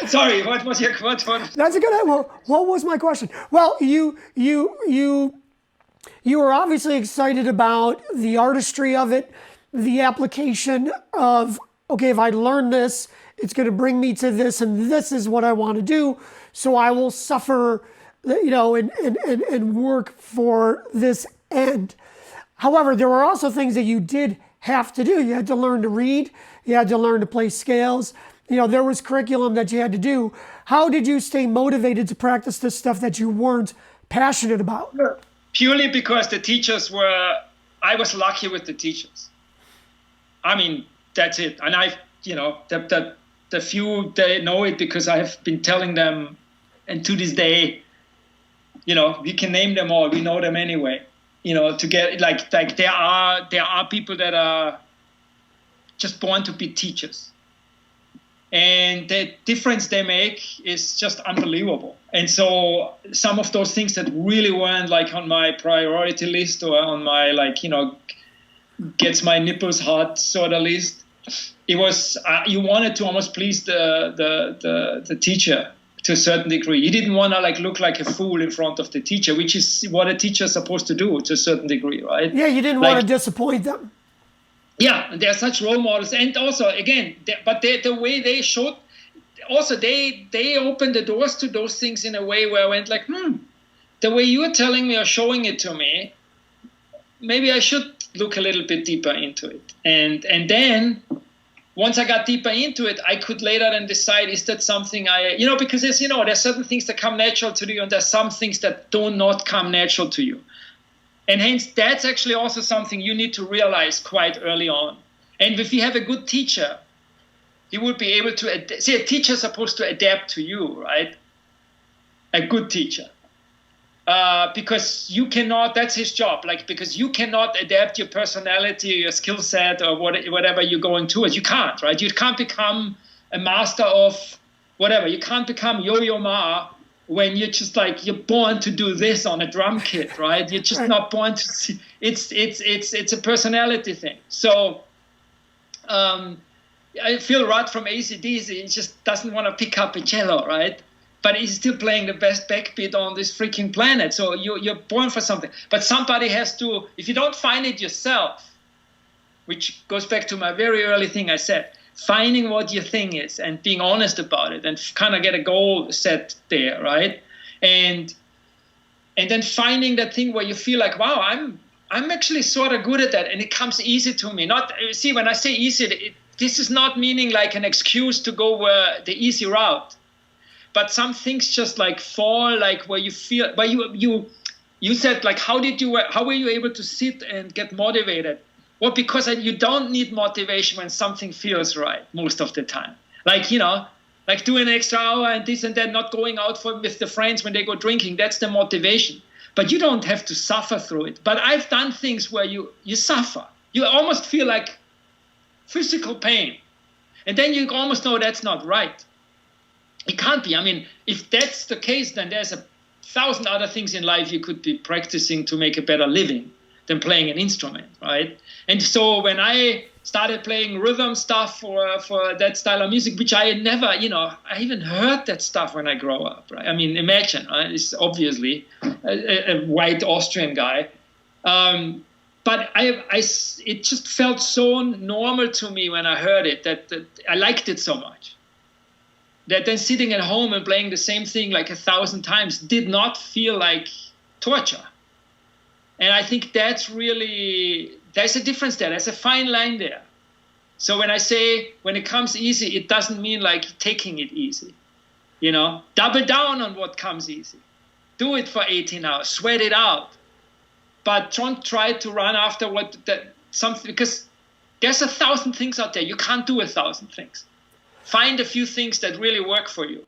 Sorry, what was your what? That's a good. Well, what was my question? Well, you were obviously excited about the artistry of it, the application of, okay, if I learn this, it's going to bring me to this, and this is what I want to do. So I will suffer, and work for this end. However, there were also things that you did have to do. You had to learn to read. You had to learn to play scales. There was curriculum that you had to do. How did you stay motivated to practice this stuff that you weren't passionate about? Purely because the teachers I was lucky with the teachers. I mean, that's it. And the few, they know it because I have been telling them, and to this day, we can name them all. We know them anyway. To get like there are people that are just born to be teachers, and the difference they make is just unbelievable. And so some of those things that really weren't like on my priority list or on my gets my nipples hot sort of list, it was you wanted to almost please the teacher to a certain degree. You didn't want to look like a fool in front of the teacher, which is what a teacher is supposed to do to a certain degree, right? Yeah, you didn't want to disappoint them. Yeah, they're such role models. And also, again, the way they showed, also they opened the doors to those things in a way where I went the way you're telling me or showing it to me, maybe I should look a little bit deeper into it. And then once I got deeper into it, I could later then decide, is that something because there's certain things that come natural to you and there's some things that do not come natural to you. And hence, that's actually also something you need to realize quite early on. And if you have a good teacher, he would be able to, see, a teacher is supposed to adapt to you, right? A good teacher. Because you cannot, that's his job, because you cannot adapt your personality, your skill set, or whatever you're going towards. You can't, right? You can't become a master of whatever. You can't become Yo-Yo Ma when you're just you're born to do this on a drum kit, right? You're just not born to see. It's a personality thing. So I feel Rod from AC/DC, he just doesn't want to pick up a cello, right? But he's still playing the best backbeat on this freaking planet. So you're born for something. But somebody has to, if you don't find it yourself, which goes back to my very early thing I said, finding what your thing is and being honest about it and kind of get a goal set there, right? And then finding that thing where you feel like, wow, I'm actually sort of good at that, and it comes easy to me. Not, see, when I say easy, this is not meaning like an excuse to go the easy route. But some things just fall, where you feel, where you said, how were you able to sit and get motivated? Well, because you don't need motivation when something feels right most of the time. Doing an extra hour and this and that, not going out with the friends when they go drinking, that's the motivation. But you don't have to suffer through it. But I've done things where you suffer. You almost feel like physical pain. And then you almost know that's not right. It can't be. I mean, if that's the case, then there's 1,000 other things in life you could be practicing to make a better living than playing an instrument, right? And so when I started playing rhythm stuff for that style of music, which I had never, I even heard that stuff when I grow up, right? I mean, imagine, right? It's obviously a white Austrian guy. But it just felt so normal to me when I heard it that I liked it so much. That then sitting at home and playing the same thing 1,000 times did not feel like torture. And I think there's a difference there. There's a fine line there. So when I say, when it comes easy, it doesn't mean taking it easy. Double down on what comes easy. Do it for 18 hours, sweat it out. But don't try to run after something, because there's 1,000 things out there. You can't do 1,000 things. Find a few things that really work for you.